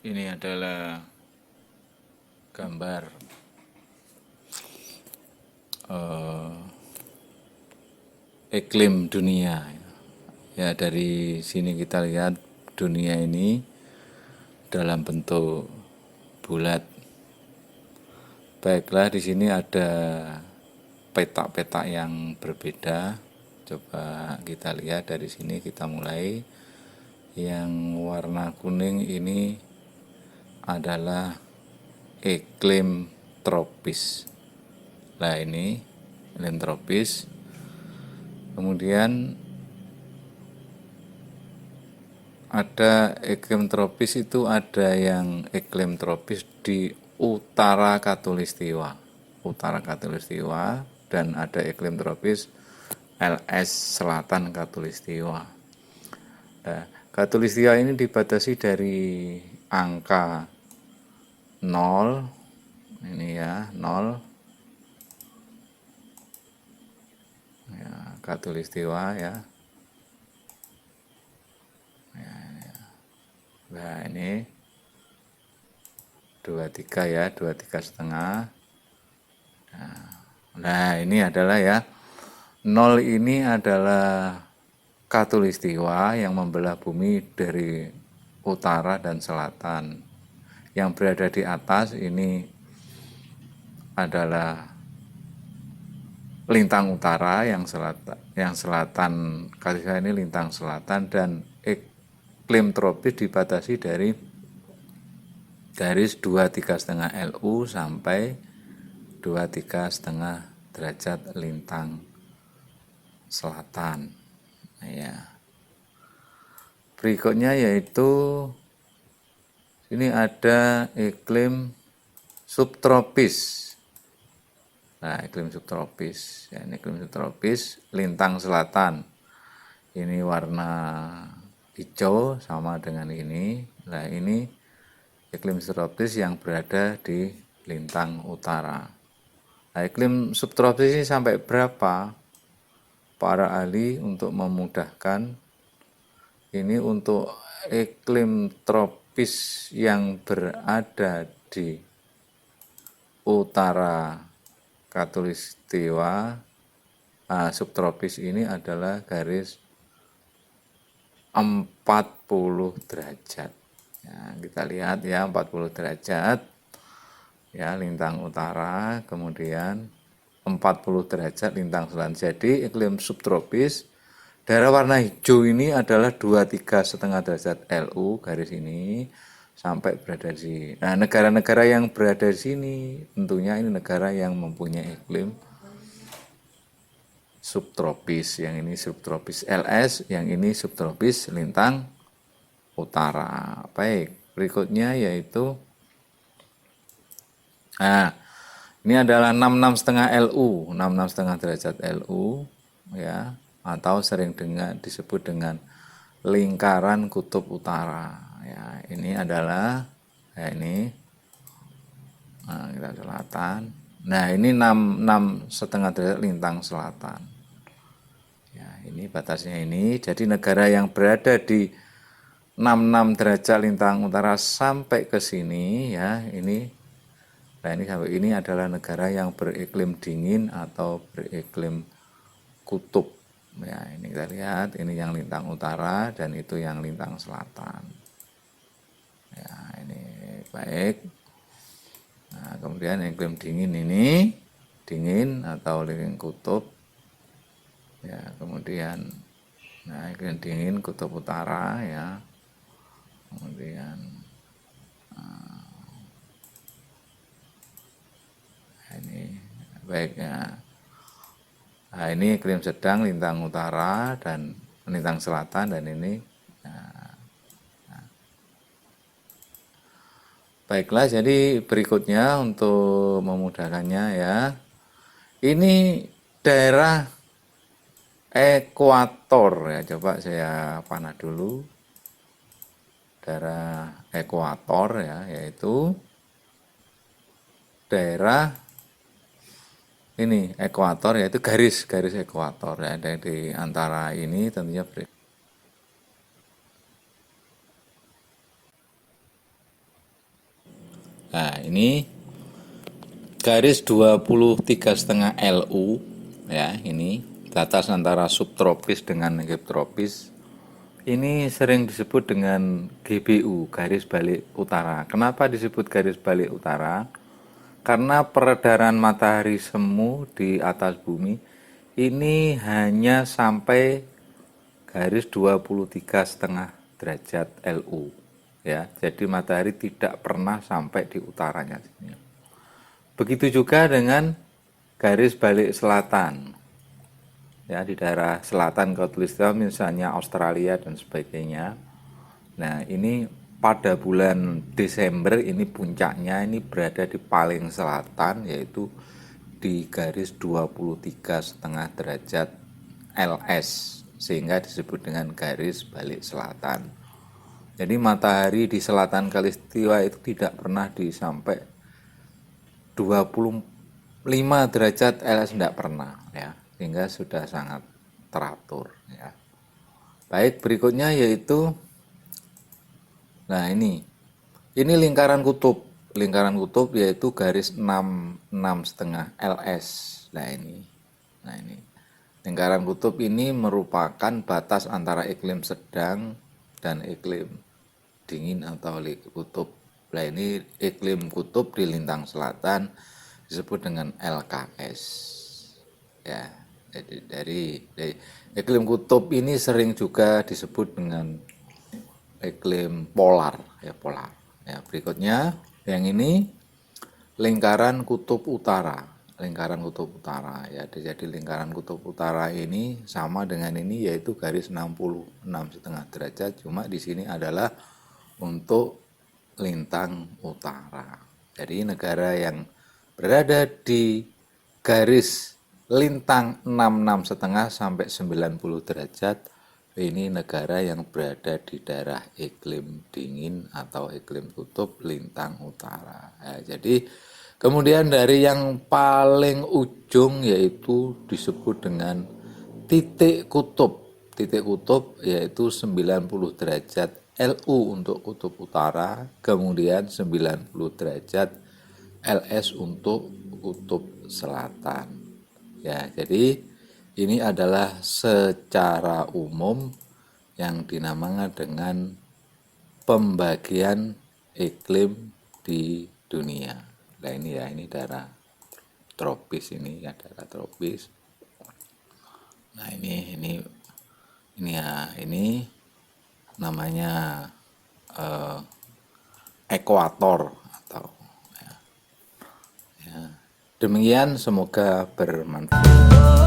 Ini adalah gambar iklim dunia. Ya, dari sini kita lihat dunia ini dalam bentuk bulat. Baiklah, di sini ada petak-petak yang berbeda. Coba kita lihat dari sini, kita mulai. Yang warna kuning ini adalah iklim tropis. Nah, ini iklim tropis. Kemudian ada iklim tropis, itu ada yang iklim tropis di utara Khatulistiwa. Utara Khatulistiwa, dan ada iklim tropis LS selatan Khatulistiwa. Nah, Khatulistiwa ini dibatasi dari angka 0, ini ya, 0. Ya, Khatulistiwa ya. Nah, ini 23 ya, 23,5. Nah, ini adalah ya, 0 ini adalah Khatulistiwa yang membelah bumi dari utara dan selatan. Yang berada di atas ini adalah lintang utara, yang selatan Khatulistiwa ini lintang selatan, dan iklim tropis dibatasi dari garis 23,5 LU sampai 23,5 derajat lintang selatan. Ya. Berikutnya yaitu ini ada iklim subtropis. Nah, iklim subtropis. Ya, ini iklim subtropis lintang selatan. Ini warna hijau sama dengan ini. Nah, ini iklim subtropis yang berada di lintang utara. Nah, iklim subtropis ini sampai berapa? Para ahli untuk memudahkan ini, untuk iklim tropis yang berada di utara Khatulistiwa, subtropis ini adalah garis 40 derajat. Ya, kita lihat ya, 40 derajat ya, lintang utara, kemudian 40 derajat lintang selatan. Jadi iklim subtropis, daerah warna hijau ini adalah 23,5 derajat LU garis ini sampai berada di. Nah, negara-negara yang berada di sini tentunya ini negara yang mempunyai iklim subtropis. Yang ini subtropis LS, yang ini subtropis lintang utara. Baik, berikutnya yaitu ini adalah 66,5 LU, 66,5 derajat LU ya, atau sering disebut dengan lingkaran kutub utara. Ya, ini adalah ya ini. Nah, kita selatan. Nah, ini 6,5 derajat lintang selatan. Ya, ini batasnya ini. Jadi negara yang berada di 66 derajat lintang utara sampai ke sini ya, ini. Nah, ini sampai ini adalah negara yang beriklim dingin atau beriklim kutub. Ya, ini kita lihat, ini yang lintang utara dan itu yang lintang selatan. Ya, ini baik. Nah, kemudian iklim dingin ini, dingin atau iklim kutub. Ya, kemudian nah, iklim dingin kutub utara ya. Kemudian ini baik ya. Nah, ini iklim sedang lintang utara dan lintang selatan, dan ini baiklah. Jadi berikutnya untuk memudahkannya ya, ini daerah ekuator ya. Coba saya panah dulu daerah ekuator ya, yaitu daerah ini ekuator, yaitu garis ekuator ya. Ada di antara ini tentunya Nah, ini garis 23,5 LU ya, ini batas antara subtropis dengan subtropis. Ini sering disebut dengan GBU, garis balik utara. Kenapa disebut garis balik utara? Karena peredaran matahari semu di atas bumi ini hanya sampai garis 23,5 derajat LU ya. Jadi matahari tidak pernah sampai di utaranya sini. Begitu juga dengan garis balik selatan. Ya, di daerah selatan khatulistiwa misalnya Australia dan sebagainya. Nah, ini pada bulan Desember ini puncaknya ini berada di paling selatan, yaitu di garis 23,5 derajat LS, sehingga disebut dengan garis balik selatan. Jadi matahari di selatan khatulistiwa itu tidak pernah sampai 25 derajat LS, tidak pernah ya, sehingga sudah sangat teratur ya. Baik, berikutnya yaitu nah ini lingkaran kutub. Lingkaran kutub yaitu garis 6,5 LS. Nah ini lingkaran kutub ini merupakan batas antara iklim sedang dan iklim dingin atau kutub. Nah ini iklim kutub di lintang selatan disebut dengan LKS. Ya, jadi dari iklim kutub ini sering juga disebut dengan iklim polar ya, polar. Ya, berikutnya yang ini lingkaran kutub utara. Lingkaran kutub utara ya. Jadi lingkaran kutub utara ini sama dengan ini, yaitu garis 66,5 derajat, cuma di sini adalah untuk lintang utara. Jadi negara yang berada di garis lintang 66,5 sampai 90 derajat ini negara yang berada di daerah iklim dingin atau iklim kutub lintang utara. Ya, jadi kemudian dari yang paling ujung yaitu disebut dengan titik kutub. Titik kutub yaitu 90 derajat LU untuk kutub utara, kemudian 90 derajat LS untuk kutub selatan. Ya, jadi ini adalah secara umum yang dinamakan dengan pembagian iklim di dunia. Nah ini ya, ini daerah tropis, ini ya daerah tropis. Nah ini ya, ini namanya ekuator atau ya. Demikian, semoga bermanfaat.